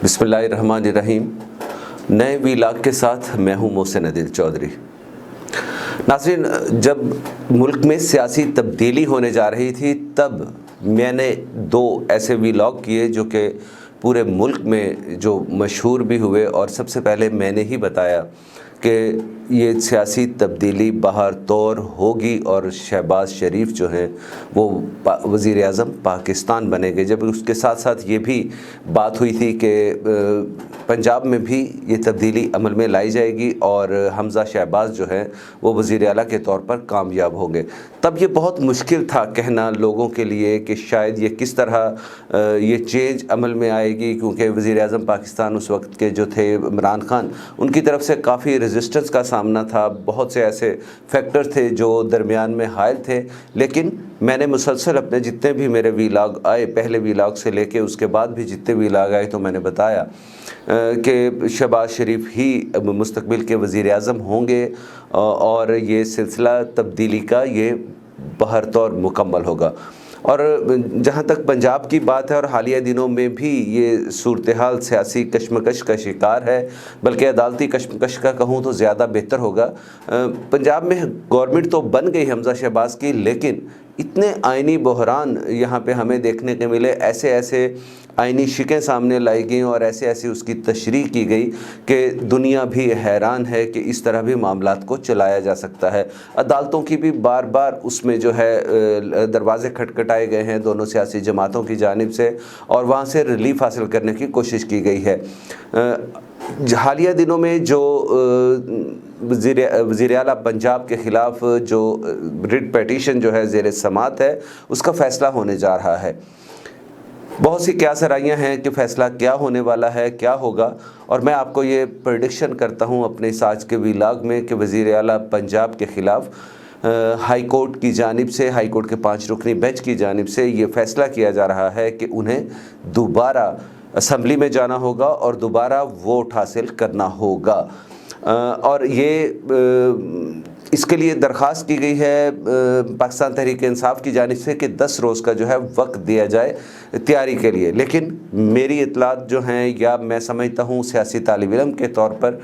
बिस्मिल्लाहिर्रहमानिर्रहीम। नए वीलाग के साथ मैं हूँ मोहसिन अदील चौधरी। नाज़रीन, जब मुल्क में सियासी तब्दीली होने जा रही थी तब मैंने दो ऐसे वीलॉग किए जो कि पूरे मुल्क में जो मशहूर भी हुए, और सबसे पहले मैंने ही बताया कि ये सियासी तब्दीली बहर तौर होगी और शहबाज शरीफ जो हैं वो वज़ीर आज़म पाकिस्तान बनेंगे। जब उसके साथ साथ ये भी बात हुई थी कि पंजाब में भी ये तब्दीली अमल में लाई जाएगी और हमज़ा शहबाज जो है वो वज़ीर आला के तौर पर कामयाब होंगे। तब ये बहुत मुश्किल था कहना लोगों के लिए कि शायद ये किस तरह ये चेंज अमल में आएगी, क्योंकि वज़ीर आज़म पाकिस्तान उस वक्त के जो थे इमरान खान, उनकी तरफ से काफ़ी रेजिस्टेंस का सामना था। बहुत से ऐसे फैक्टर थे जो दरमियान में हायल थे, लेकिन मैंने मुसलसल अपने जितने भी मेरे वीलॉग आए, पहले वीलॉग से लेके उसके बाद भी जितने वीलॉग आए, तो मैंने बताया कि शहबाज शरीफ ही मुस्तकबिल के वज़ीर आज़म होंगे और ये सिलसिला तब्दीली का ये बहर तौर मुकम्मल होगा। और जहाँ तक पंजाब की बात है, और हालिया दिनों में भी ये सूरत हाल सियासी कशमकश का शिकार है, बल्कि अदालती कशमकश का कहूँ तो ज़्यादा बेहतर होगा। पंजाब में गवर्नमेंट तो बन गई हमज़ा शहबाज की, लेकिन इतने आइनी बहरान यहाँ पे हमें देखने के मिले, ऐसे ऐसे आइनी शिकें सामने लाई गई और ऐसे ऐसे उसकी तशरीह की गई कि दुनिया भी हैरान है कि इस तरह भी मामलात को चलाया जा सकता है। अदालतों की भी बार बार उसमें जो है दरवाज़े खटखटाए गए हैं दोनों सियासी जमातों की जानिब से, और वहाँ से रिलीफ हासिल करने की कोशिश की गई है। हालिया दिनों में जो वज़ीर आला पंजाब के ख़िलाफ़ जो रिट पिटीशन जो है ज़ेर समात है, उसका फ़ैसला होने जा रहा है। बहुत सी क्या सराइयाँ हैं कि फ़ैसला क्या होने वाला है, क्या होगा, और मैं आपको ये प्रेडिक्शन करता हूँ अपने इस आज के वीलॉग में कि वज़ीर आला पंजाब के ख़िलाफ़ हाई कोर्ट की जानिब से, हाई कोर्ट के 5 रुकनी बेंच की जानिब से ये फ़ैसला किया जा रहा है कि उन्हें दोबारा असम्बली में जाना होगा और दोबारा वोट हासिल करना होगा। और ये इसके लिए दरख्वास्त की गई है पाकिस्तान तहरीक इंसाफ की जानिब से कि 10 रोज़ का जो है वक्त दिया जाए तैयारी के लिए। लेकिन मेरी इतलात जो हैं, या मैं समझता हूँ सियासी तालिब इल्म के तौर पर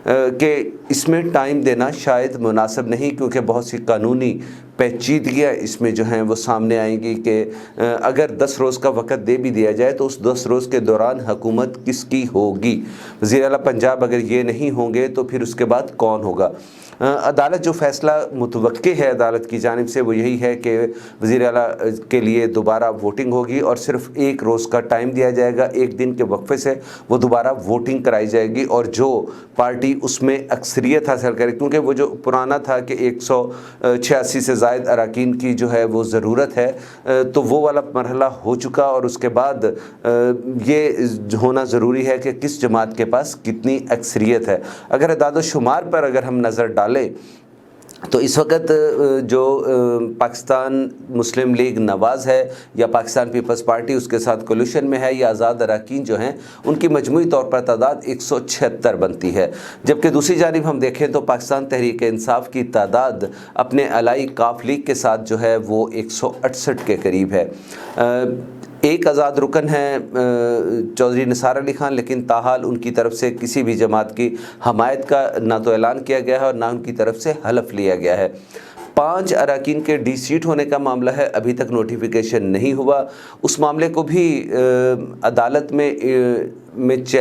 कि इसमें टाइम देना शायद मुनासिब नहीं, क्योंकि बहुत सी कानूनी पेचीदगियाँ इसमें जो हैं वो सामने आएंगी कि अगर 10 रोज़ का वक़्त दे भी दिया जाए तो उस 10 रोज़ के दौरान हुकूमत किसकी होगी। वज़ीर आला पंजाब अगर ये नहीं होंगे तो फिर उसके बाद कौन होगा। अदालत जो फ़ैसला मुतवक्की है अदालत की जानिब से वो यही है कि वज़ीर आला के लिए दोबारा वोटिंग होगी और सिर्फ़ 1 रोज़ का टाइम दिया जाएगा। 1 दिन के वक्फे से वो दोबारा वोटिंग कराई जाएगी, और जो पार्टी उसमें अक्सरियत हासिल करे, क्योंकि वो जो पुराना था कि 186 से ज़ायद अरकान की जो है वो ज़रूरत है, तो वो वाला मरहला हो चुका, और उसके बाद ये होना ज़रूरी है कि किस जमात के पास कितनी अक्सरियत है। अगर अदाद शुमार पर अगर हम नज़र डालें तो इस वक्त जो पाकिस्तान मुस्लिम लीग नवाज़ है या पाकिस्तान पीपल्स पार्टी उसके साथ कोलिशन में है, या आज़ाद अरकान जो हैं उनकी मजमूई तौर पर तादाद 176 बनती है। जबकि दूसरी जानिब हम देखें तो पाकिस्तान तहरीक इंसाफ की तादाद अपने अलाई काफ लीग के साथ जो है वो 168 के करीब है। एक आज़ाद रुकन है चौधरी निसार अली खान, लेकिन ताहाल उनकी तरफ से किसी भी जमात की हमायत का ना तो ऐलान किया गया है और ना उनकी तरफ से हलफ लिया गया है। 5 अरकान के डी सीट होने का मामला है, अभी तक नोटिफिकेशन नहीं हुआ। उस मामले को भी अदालत में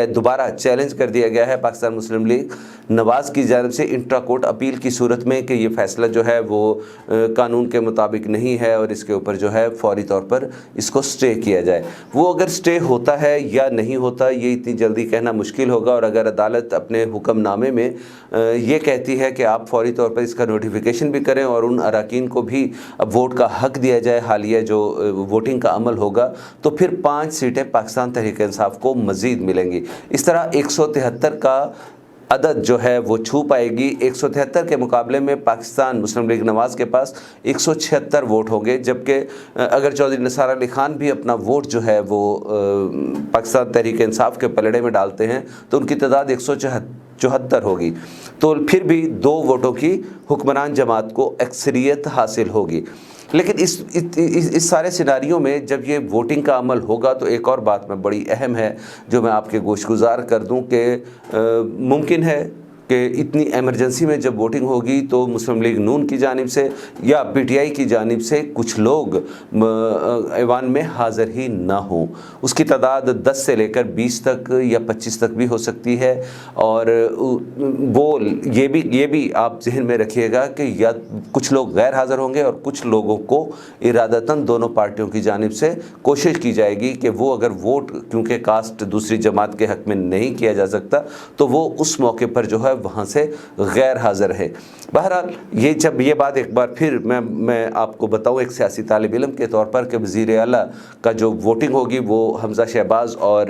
दोबारा चैलेंज कर दिया गया है पाकिस्तान मुस्लिम लीग नवाज़ की जानिब से इंट्रा कोर्ट अपील की सूरत में कि ये फ़ैसला जो है वो कानून के मुताबिक नहीं है और इसके ऊपर जो है फौरी तौर पर इसको स्टे किया जाए। वो अगर स्टे होता है या नहीं होता ये इतनी जल्दी कहना मुश्किल होगा, और अगर अदालत अपने हुक्मनामे में ये कहती है कि आप फौरी तौर पर इसका नोटिफिकेशन भी करें और उन अरकान को भी अब वोट का हक़ दिया जाए, हालिया जो वोटिंग का अमल होगा, तो फिर 5 सीटें पाकिस्तान तहरीक इंसाफ को मज़ीद मिलेंगी। इस तरह 173 का अदद जो है वो छू पाएगी। 173 के मुकाबले में पाकिस्तान मुस्लिम लीग नवाज़ के पास 176 वोट होंगे, जबकि अगर चौधरी निसार अली खान भी अपना वोट जो है वो पाकिस्तान तहरीक इंसाफ के पलड़े में डालते हैं तो उनकी तादाद 174 होगी, तो फिर भी 2 वोटों की हुक्मरान जमात को अक्सरियत हासिल होगी। لیکن اس سارے سیناریوں میں جب یہ ووٹنگ کا عمل ہوگا تو ایک اور بات میں بڑی اہم ہے جو میں آپ کے گوش گزار کر دوں کہ ممکن ہے کہ اتنی ایمرجنسی میں جب ووٹنگ ہوگی تو مسلم لیگ نون کی جانب سے یا پی ٹی آئی کی جانب سے کچھ لوگ ایوان میں حاضر ہی نہ ہوں. اس کی تعداد 10 سے لے کر 20 تک یا 25 تک بھی ہو سکتی ہے. اور وہ یہ بھی آپ ذہن میں رکھیے گا کہ یا کچھ لوگ غیر حاضر ہوں گے اور کچھ لوگوں کو ارادتاً دونوں پارٹیوں کی جانب سے کوشش کی جائے گی کہ وہ اگر ووٹ کیونکہ کاسٹ دوسری جماعت کے حق میں نہیں کیا جا سکتا تو وہ اس موقع پر جو ہے وہاں سے غیر حاضر ہے. بہرحال جب یہ بات ایک بار پھر میں آپ کو بتاؤں ایک سیاسی طالب علم کے طور پر کہ وزیر اعلیٰ کا جو ووٹنگ ہوگی وہ حمزہ شہباز اور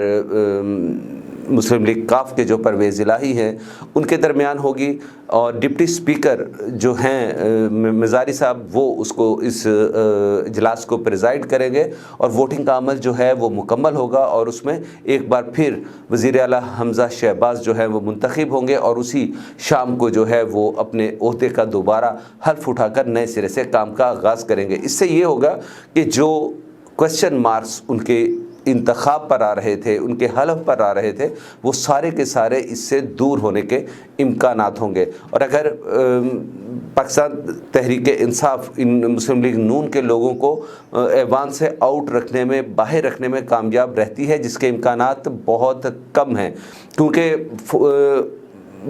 مسلم لیگ کاف کے جو پرویز الہی ہیں ان کے درمیان ہوگی. اور ڈپٹی اسپیکر جو ہیں مزاری صاحب وہ اس اجلاس کو پریزائڈ کریں گے اور ووٹنگ کا عمل جو ہے وہ مکمل ہوگا اور اس میں ایک بار پھر وزیر اعلیٰ حمزہ شہباز جو ہے وہ منتخب ہوں گے اور اسی شام کو جو ہے وہ اپنے عہدے کا دوبارہ حلف اٹھا کر نئے سرے سے کام کا آغاز کریں گے. اس سے یہ ہوگا کہ جو کویسچن مارکس ان کے انتخاب پر آ رہے تھے ان کے حلف پر آ رہے تھے وہ سارے کے سارے اس سے دور ہونے کے امکانات ہوں گے. اور اگر پاکستان تحریک انصاف ان مسلم لیگ نون کے لوگوں کو ایوان سے آؤٹ رکھنے میں باہر رکھنے میں کامیاب رہتی ہے جس کے امکانات بہت کم ہیں کیونکہ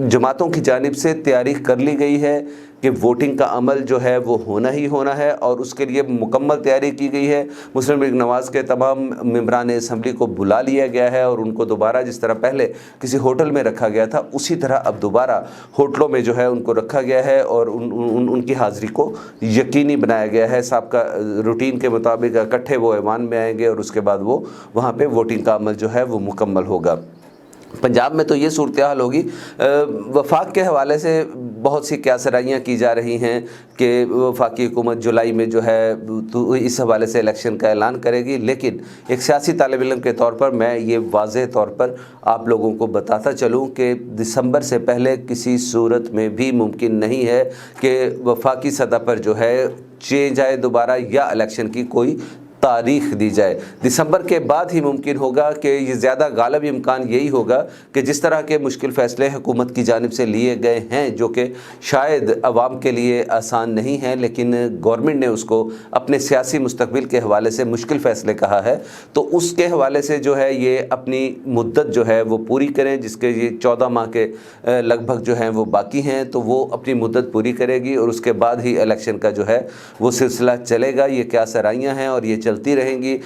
جماعتوں کی جانب سے تیاری کر لی گئی ہے کہ ووٹنگ کا عمل جو ہے وہ ہونا ہی ہونا ہے اور اس کے لیے مکمل تیاری کی گئی ہے. مسلم لیگ نواز کے تمام ممبران اسمبلی کو بلا لیا گیا ہے اور ان کو دوبارہ جس طرح پہلے کسی ہوٹل میں رکھا گیا تھا اسی طرح اب دوبارہ ہوٹلوں میں جو ہے ان کو رکھا گیا ہے اور ان کی حاضری کو یقینی بنایا گیا ہے. سابقہ روٹین کے مطابق اکٹھے وہ ایوان میں آئیں گے اور اس کے بعد وہ وہاں پہ ووٹنگ کا عمل جو ہے وہ مکمل ہوگا. پنجاب میں تو یہ صورتحال ہوگی. وفاق کے حوالے سے بہت سی کیاسرائیاں کی جا رہی ہیں کہ وفاقی حکومت جولائی میں جو ہے تو اس حوالے سے الیکشن کا اعلان کرے گی. لیکن ایک سیاسی طالب علم کے طور پر میں یہ واضح طور پر آپ لوگوں کو بتاتا چلوں کہ دسمبر سے پہلے کسی صورت میں بھی ممکن نہیں ہے کہ وفاقی سطح پر جو ہے چینج آئے دوبارہ یا الیکشن کی کوئی تاریخ دی جائے. دسمبر کے بعد ہی ممکن ہوگا کہ یہ زیادہ غالب امکان یہی ہوگا کہ جس طرح کے مشکل فیصلے حکومت کی جانب سے لیے گئے ہیں جو کہ شاید عوام کے لیے آسان نہیں ہیں لیکن گورنمنٹ نے اس کو اپنے سیاسی مستقبل کے حوالے سے مشکل فیصلے کہا ہے تو اس کے حوالے سے جو ہے یہ اپنی مدت جو ہے وہ پوری کریں جس کے یہ 14 ماہ کے لگ بھگ جو ہیں وہ باقی ہیں تو وہ اپنی مدت پوری کرے گی اور اس کے بعد ہی الیکشن کا جو ہے وہ سلسلہ چلے گا. یہ کیا سرائیاں ہیں اور یہ چلتی رہیں گی.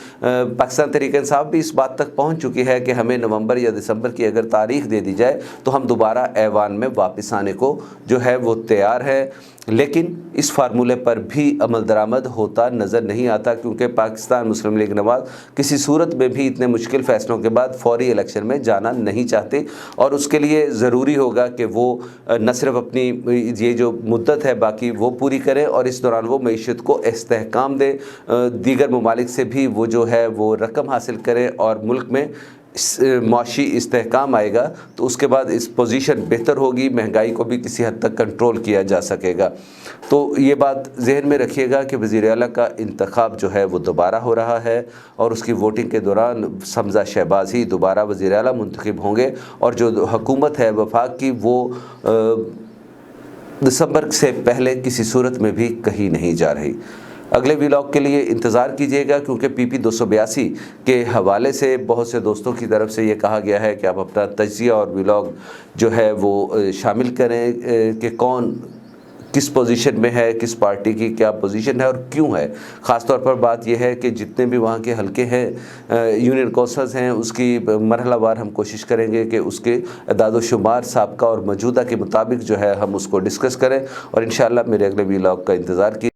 پاکستان تحریک انصاف بھی اس بات تک پہنچ چکی ہے کہ ہمیں نومبر یا دسمبر کی اگر تاریخ دے دی جائے تو ہم دوبارہ ایوان میں واپس آنے کو جو ہے وہ تیار ہے. لیکن اس فارمولے پر بھی عمل درآمد ہوتا نظر نہیں آتا کیونکہ پاکستان مسلم لیگ نواز کسی صورت میں بھی اتنے مشکل فیصلوں کے بعد فوری الیکشن میں جانا نہیں چاہتے اور اس کے لیے ضروری ہوگا کہ وہ نہ صرف اپنی یہ جو مدت ہے باقی وہ پوری کریں اور اس دوران وہ معیشت کو استحکام دے, دیگر ممالک سے بھی وہ جو ہے وہ رقم حاصل کرے اور ملک میں معاشی استحکام آئے گا تو اس کے بعد اس پوزیشن بہتر ہوگی, مہنگائی کو بھی کسی حد تک کنٹرول کیا جا سکے گا. تو یہ بات ذہن میں رکھیے گا کہ وزیر اعلیٰ کا انتخاب جو ہے وہ دوبارہ ہو رہا ہے اور اس کی ووٹنگ کے دوران حمزہ شہباز ہی دوبارہ وزیر اعلیٰ منتخب ہوں گے اور جو حکومت ہے وفاق کی وہ دسمبر سے پہلے کسی صورت میں بھی کہیں نہیں جا رہی. اگلے ویلاگ کے لیے انتظار کیجیے گا کیونکہ PP 282 کے حوالے سے بہت سے دوستوں کی طرف سے یہ کہا گیا ہے کہ آپ اپنا تجزیہ اور ویلاگ جو ہے وہ شامل کریں کہ کون کس پوزیشن میں ہے, کس پارٹی کی کیا پوزیشن ہے اور کیوں ہے. خاص طور پر بات یہ ہے کہ جتنے بھی وہاں کے حلقے ہیں یونین کونسلز ہیں اس کی مرحلہ وار ہم کوشش کریں گے کہ اس کے اعداد و شمار سابقہ اور موجودہ کے مطابق جو ہے ہم اس کو ڈسکس کریں اور انشاءاللہ میرے اگلے ویلاگ کا انتظار کیجیے.